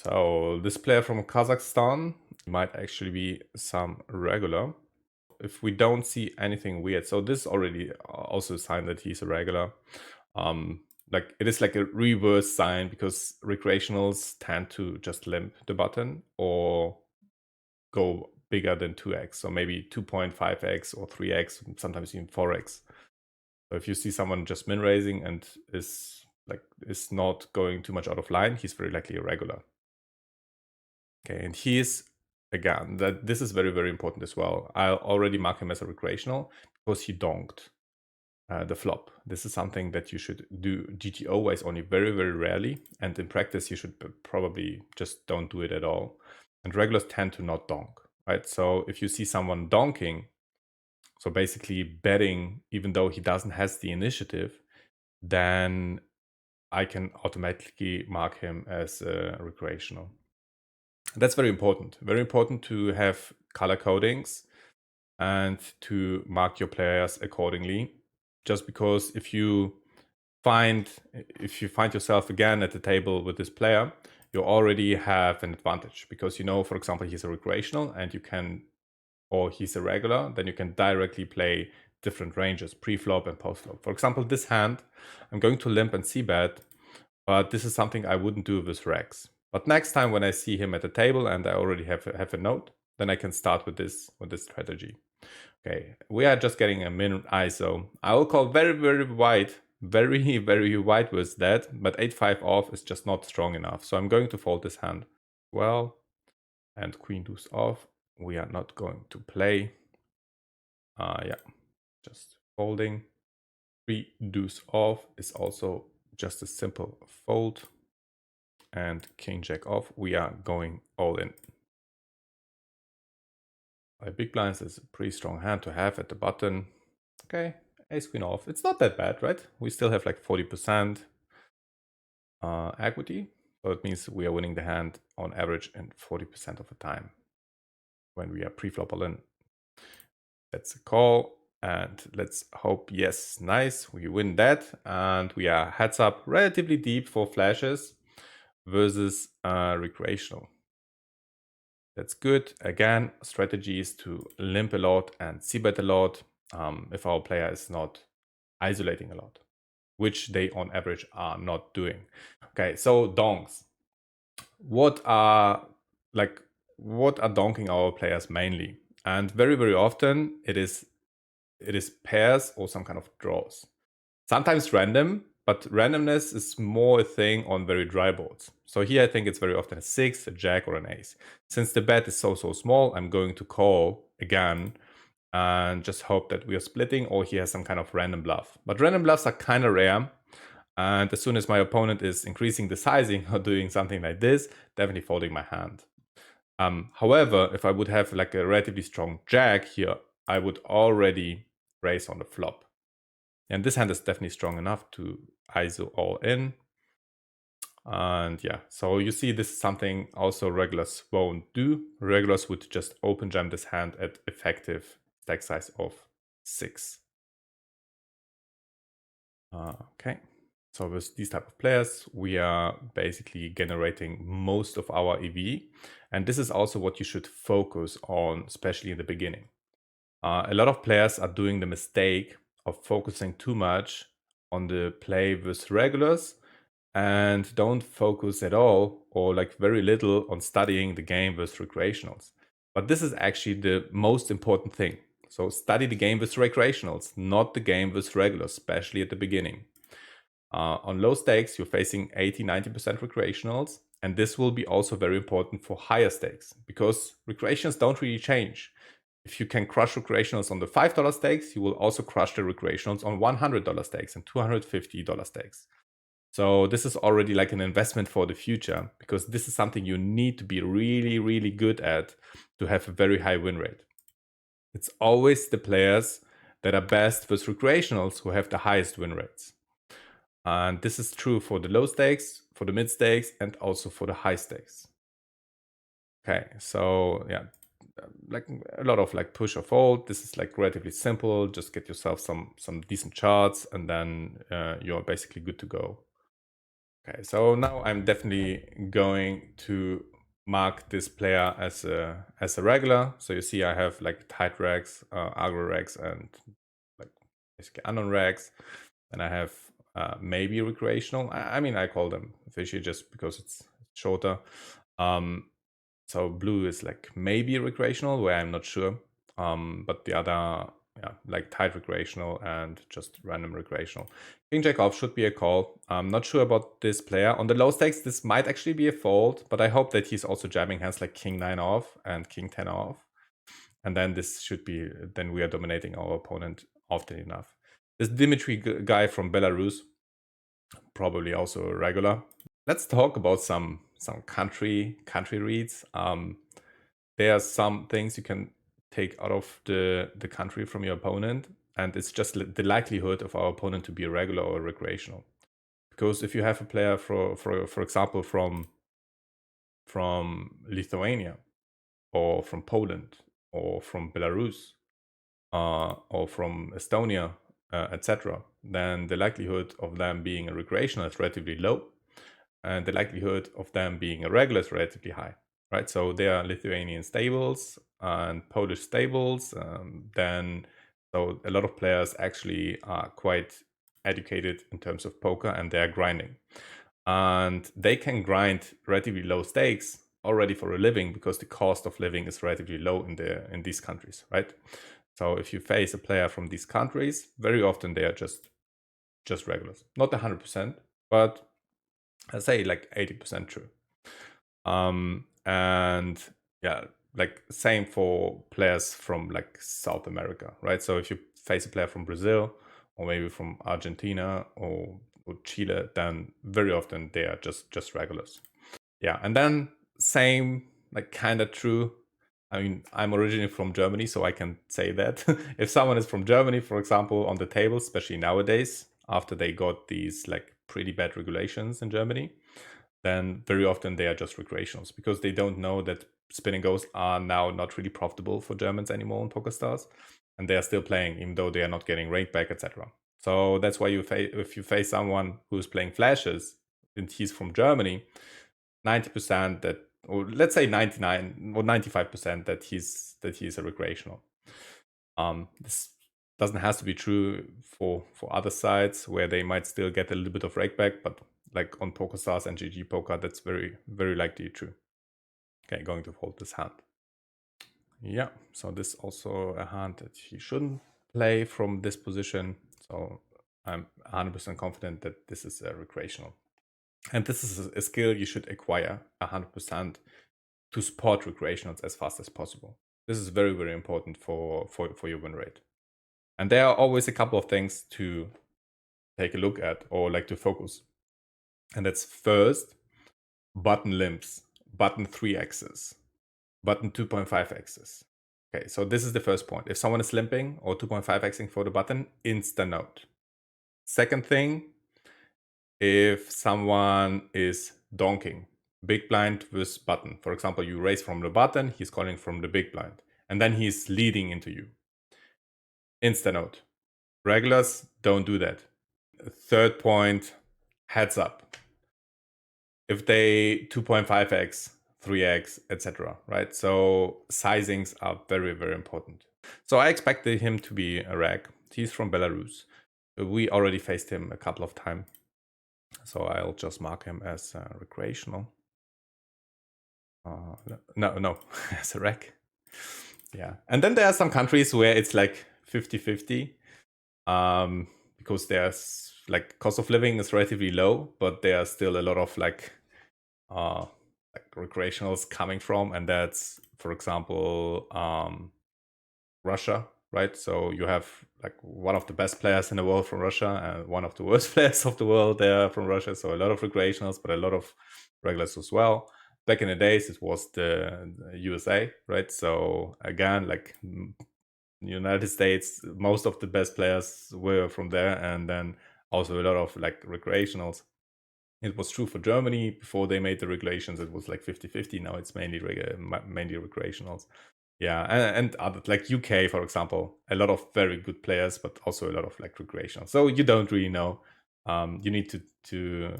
So this player from Kazakhstan might actually be some regular. If we don't see anything weird, so this is already also a sign that he's a regular. Like it is like a reverse sign because recreationals tend to just limp the button or go bigger than 2x, so maybe 2.5x or 3x, sometimes even 4x. So if you see someone just min raising and is not going too much out of line, he's very likely a regular. Okay, and he's again that this is very, very important as well. I'll already mark him as a recreational because he donked the flop. This is something that you should do GTO wise only very, very rarely, and in practice you should probably just don't do it at all. And regulars tend to not donk, right? So if you see someone donking, so basically betting even though he doesn't has the initiative, then I can automatically mark him as a recreational. That's very important to have color codings and to mark your players accordingly. Just because if you find yourself again at the table with this player, you already have an advantage because you know, for example, he's a recreational and you can, or he's a regular, then you can directly play different ranges, pre-flop and post-flop. For example, this hand, I'm going to limp and c-bet, but this is something I wouldn't do with Rex. But next time when I see him at the table and I already have a note, then I can start with this strategy. Okay, we are just getting a min ISO. I will call very, very wide, very, very wide with that, but 8-5 off is just not strong enough. So I'm going to fold this hand well, and queen deuce off. We are not going to play. Yeah, just folding. 3 deuce off is also just a simple fold. And king jack off, we are going all in. Big blinds is a pretty strong hand to have at the button. Okay, ace queen off. It's not that bad, right? We still have like 40% equity. So it means we are winning the hand on average in 40% of the time when we are pre-flop all in. That's a call. And let's hope, yes, nice. We win that. And we are heads up relatively deep for flashes versus recreational. That's good. Again, strategy is to limp a lot and c-bet a lot if our player is not isolating a lot, which they on average are not doing. Okay, so donks. What are donking our players mainly? And very, very often it is pairs or some kind of draws. Sometimes random, but randomness is more a thing on very dry boards. So here I think it's very often a 6, a jack, or an ace. Since the bet is so small, I'm going to call again and just hope that we are splitting or he has some kind of random bluff. But random bluffs are kind of rare. And as soon as my opponent is increasing the sizing or doing something like this, definitely folding my hand. However, if I would have like a relatively strong jack here, I would already raise on the flop. And this hand is definitely strong enough to ISO all in. And yeah, so you see this is something also regulars won't do. Regulars would just open jam this hand at effective stack size of 6. Okay, so with these type of players, we are basically generating most of our EV. And this is also what you should focus on, especially in the beginning. A lot of players are doing the mistake of focusing too much on the play with regulars and don't focus at all or like very little on studying the game with recreationals. But this is actually the most important thing. So study the game with recreationals, not the game with regulars, especially at the beginning. On low stakes, you're facing 80-90% recreationals, and this will be also very important for higher stakes because recreationals don't really change. If you can crush recreationals on the $5 stakes, you will also crush the recreationals on $100 stakes and $250 stakes. So this is already like an investment for the future because this is something you need to be really, really good at to have a very high win rate. It's always the players that are best with recreationals who have the highest win rates. And this is true for the low stakes, for the mid stakes, and also for the high stakes. Okay, so yeah, like a lot of like push or fold. This is like relatively simple. Just get yourself some decent charts and then you're basically good to go. Okay, so now I'm definitely going to mark this player as a regular. So you see I have like tight regs, aggro regs, and like basically unknown regs. And I have maybe recreational. I mean, I call them fishy just because it's shorter. So blue is like maybe recreational, where I'm not sure. But the other, yeah, like tight recreational and just random recreational. King Jack off should be a call. I'm not sure about this player. On the low stakes, this might actually be a fold, but I hope that he's also jamming hands like King 9 off and King 10 off. And then this should be, then we are dominating our opponent often enough. This Dimitri guy from Belarus, probably also a regular. Let's talk about some country reads. There are some things you can take out of the country from your opponent, and it's just the likelihood of our opponent to be a regular or a recreational. Because if you have a player for example from Lithuania or from Poland or from Belarus or from Estonia, etc., then the likelihood of them being a recreational is relatively low, and the likelihood of them being a regular is relatively high, right? So there are Lithuanian stables and Polish stables. Then, so a lot of players actually are quite educated in terms of poker, and they are grinding, and they can grind relatively low stakes already for a living because the cost of living is relatively low in these countries, right? So if you face a player from these countries, very often they are just regulars, not 100%, but I say like 80% true. And yeah, like same for players from like South America, right? So if you face a player from Brazil or maybe from Argentina or Chile, then very often they are just regulars. Yeah, and then same, like kind of true. I mean, I'm originally from Germany, so I can say that. If someone is from Germany, for example, on the table, especially nowadays, after they got these like pretty bad regulations in Germany, then very often they are just recreationals because they don't know that spin and goes are now not really profitable for Germans anymore in Pokerstars, and they are still playing even though they are not getting rate back, etc. So that's why if you face someone who's playing flashes and he's from Germany, 90% that, or let's say 99 or 95% that he's a recreational. This doesn't have to be true for other sites where they might still get a little bit of rake back, but like on PokerStars and GG Poker, that's very, very likely true. Okay, going to fold this hand. Yeah, so this also a hand that he shouldn't play from this position. So I'm 100% confident that this is a recreational. And this is a skill you should acquire 100% to support recreationals as fast as possible. This is very, very important for your win rate. And there are always a couple of things to take a look at or like to focus. And that's first, button limps, button 3x's, button 2.5x's. Okay, so this is the first point. If someone is limping or 2.5xing for the button, insta note. Second thing, if someone is donking, big blind with button. For example, you raise from the button, he's calling from the big blind, and then he's leading into you. Insta note. Regulars don't do that. Third point, heads up. If they 2.5x, 3x, etc., right? So sizings are very, very important. So I expected him to be a reg. He's from Belarus. We already faced him a couple of times. So I'll just mark him as recreational. No, as a reg. Yeah. And then there are some countries where it's like 50-50. Because there's like cost of living is relatively low, but there are still a lot of like recreationals coming from, and that's, for example, Russia, right? So you have like one of the best players in the world from Russia and one of the worst players of the world there from Russia. So a lot of recreationals, but a lot of regulars as well. Back in the days, it was the USA, right? So again, like United States, most of the best players were from there, and then also a lot of like recreationals. It was true for Germany before they made the regulations. It was like 50-50. Now it's mainly recreationals. Yeah, and other like UK, for example, a lot of very good players, but also a lot of like recreational. So you don't really know. You need to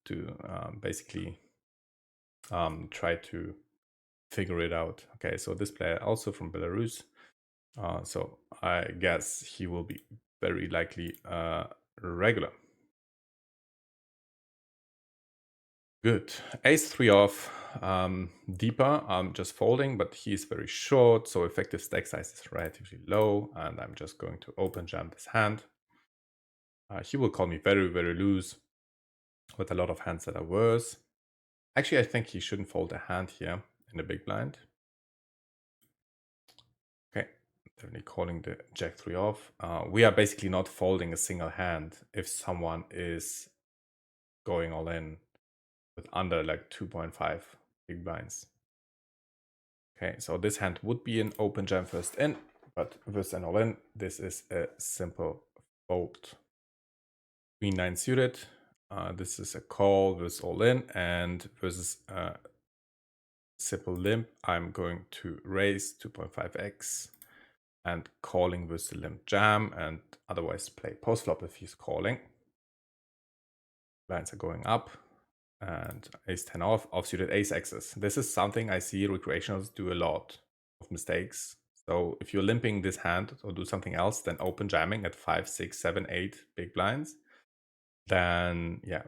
to basically try to figure it out. Okay, so this player also from Belarus. So I guess he will be very likely regular. Good. Ace 3 off. Deeper, I'm just folding, but he's very short, so effective stack size is relatively low, and I'm just going to open jam this hand. He will call me very, very loose with a lot of hands that are worse. Actually, I think he shouldn't fold a hand here in the big blind. Okay, definitely calling the jack 3 off. We are basically not folding a single hand if someone is going all in with under like 2.5 big blinds. Okay, so this hand would be an open jam first in, but with an all in, this is a simple fold. Queen 9 suited. This is a call with all in, and versus simple limp, I'm going to raise 2.5x and calling with the limp jam, and otherwise play post flop if he's calling. Blinds are going up, and ace 10 off, offsuited ace x's. This is something I see recreationals do a lot of mistakes. So if you're limping this hand or do something else than open jamming at 5, 6, 7, 8 big blinds, then yeah,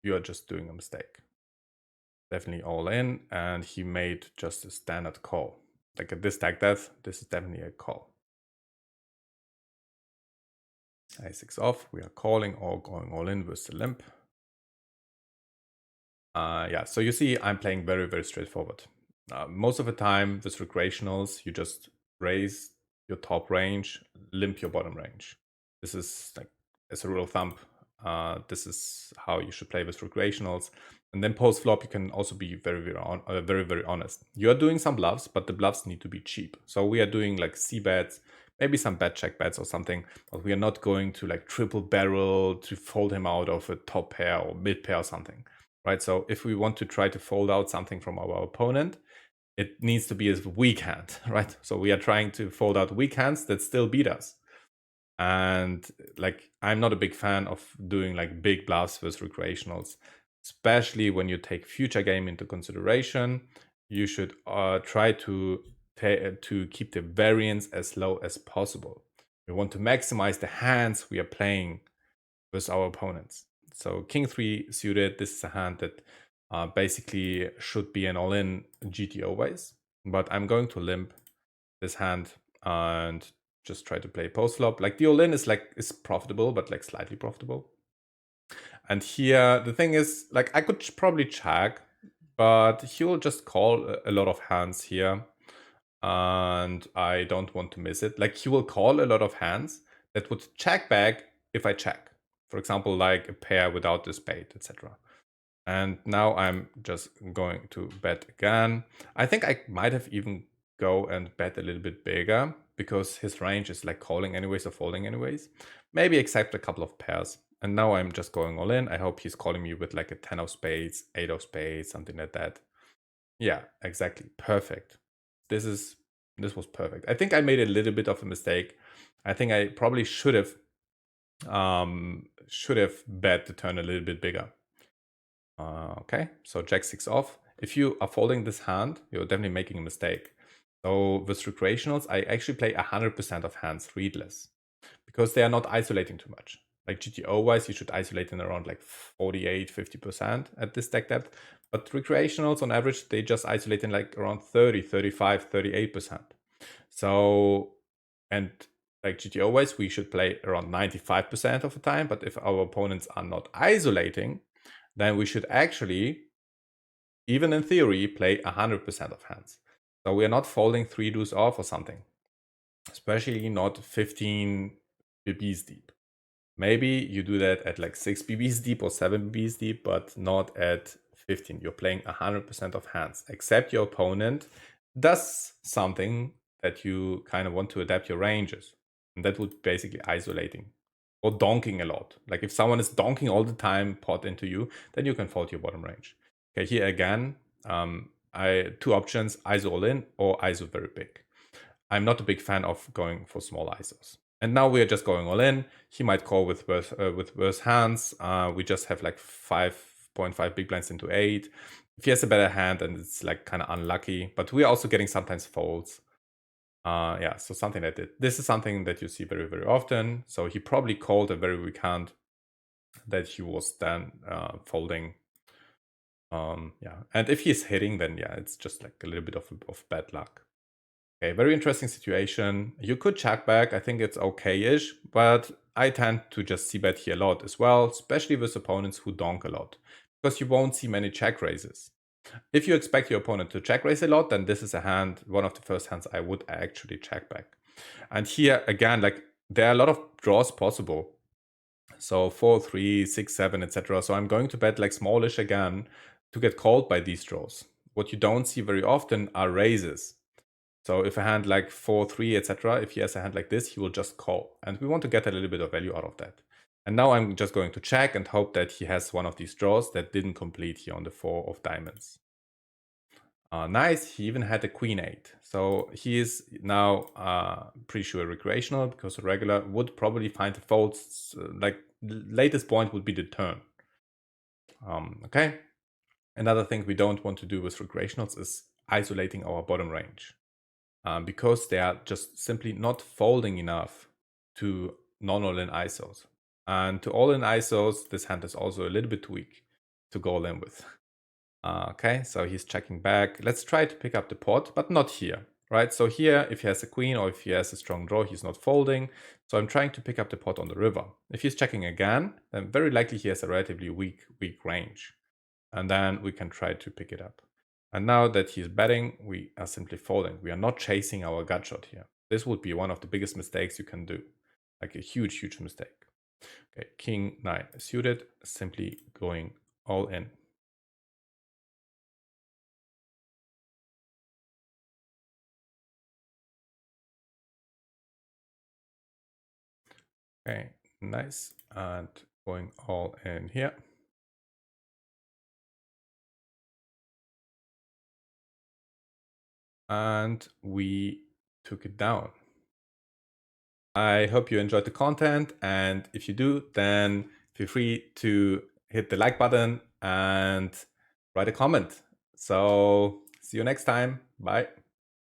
you're just doing a mistake. Definitely all in, and he made just a standard call. Like at this stack depth, this is definitely a call. A6 off, we are calling or going all in with the limp. Yeah, so you see I'm playing very, very straightforward. Most of the time with recreationals, you just raise your top range, limp your bottom range. This is like, as a rule of thumb, this is how you should play with recreationals. And then post flop, you can also be very, very honest. You are doing some bluffs, but the bluffs need to be cheap. So we are doing like C bets, maybe some bet check bets or something, but we are not going to like triple barrel to fold him out of a top pair or mid pair or something, right? So if we want to try to fold out something from our opponent, it needs to be a weak hand, right? So we are trying to fold out weak hands that still beat us. And like, I'm not a big fan of doing like big bluffs with recreationals, especially when you take future game into consideration. You should try to keep the variance as low as possible. We want to maximize the hands we are playing with our opponents. So king 3 suited, this is a hand that basically should be an all-in GT always, but I'm going to limp this hand and just try to play post flop. Like the all-in is profitable, but like slightly profitable. And here the thing is, like, I could probably check, but he will just call a lot of hands here, and I don't want to miss it. Like, he will call a lot of hands that would check back if I check. For example, like a pair without the spade, etc. And now I'm just going to bet again. I think I might have even go and bet a little bit bigger because his range is like calling anyways or folding anyways. Maybe accept a couple of pairs. And now I'm just going all in. I hope he's calling me with like a 10 of spades, 8 of spades, something like that. Yeah, exactly. Perfect. This was perfect. I think I made a little bit of a mistake. I think I probably should have bet the turn a little bit bigger. Okay, so jack 6 off. If you are folding this hand, you're definitely making a mistake. So with recreationals, I actually play 100% of hands readless because they are not isolating too much. Like GTO wise, you should isolate in around like 48, 50% at this stack depth. But recreationals on average, they just isolate in like around 30, 35, 38%. So, and like GTO wise, we should play around 95% of the time. But if our opponents are not isolating, then we should actually, even in theory, play 100% of hands. So we are not folding 3 deuce off or something, especially not 15 BBs deep. Maybe you do that at like 6 BBs deep or 7 BBs deep, but not at 15. You're playing 100% of hands, except your opponent does something that you kind of want to adapt your ranges. And that would be basically isolating or donking a lot. Like if someone is donking all the time pot into you, then you can fold your bottom range. Okay, here again, two options, ISO all in or ISO very big. I'm not a big fan of going for small ISOs. And now we're just going all in. He might call with worse hands. We just have like 5 0.5 big blinds into 8. If he has a better hand, then it's like kind of unlucky. But we're also getting sometimes folds. Yeah, so something like that. This is something that you see very, very often. So he probably called a very weak hand that he was then folding. Yeah, and if he's hitting, then yeah, it's just like a little bit of bad luck. Okay, very interesting situation. You could check back. I think it's okay-ish, but I tend to just c-bet here a lot as well, especially with opponents who donk a lot, because you won't see many check raises. If you expect your opponent to check raise a lot, then this is a hand, one of the first hands I would actually check back. And here again, like there are a lot of draws possible. So 4, 3, 6, 7, etc. So I'm going to bet like smallish again to get called by these draws. What you don't see very often are raises. So if a hand like 4, 3, etc., if he has a hand like this, he will just call. And we want to get a little bit of value out of that. And now I'm just going to check and hope that he has one of these draws that didn't complete here on the 4 of diamonds. Nice, he even had a queen 8. So he is now pretty sure recreational, because a regular would probably find the folds, like latest point would be the turn. Okay. Another thing we don't want to do with recreationals is isolating our bottom range. Because they are just simply not folding enough to non-all-in ISOs. And to all-in ISOs, this hand is also a little bit too weak to go all in with. Okay, so he's checking back. Let's try to pick up the pot, but not here, right? So here, if he has a queen or if he has a strong draw, he's not folding. So I'm trying to pick up the pot on the river. If he's checking again, then very likely he has a relatively weak range. And then we can try to pick it up. And now that he's betting, we are simply folding. We are not chasing our gut shot here. This would be one of the biggest mistakes you can do. Like a huge, huge mistake. Okay, king 9 suited, simply going all in. Okay, nice. And going all in here. And we took it down. I hope you enjoyed the content, and if you do, then feel free to hit the like button and write a comment. So see you next time. Bye.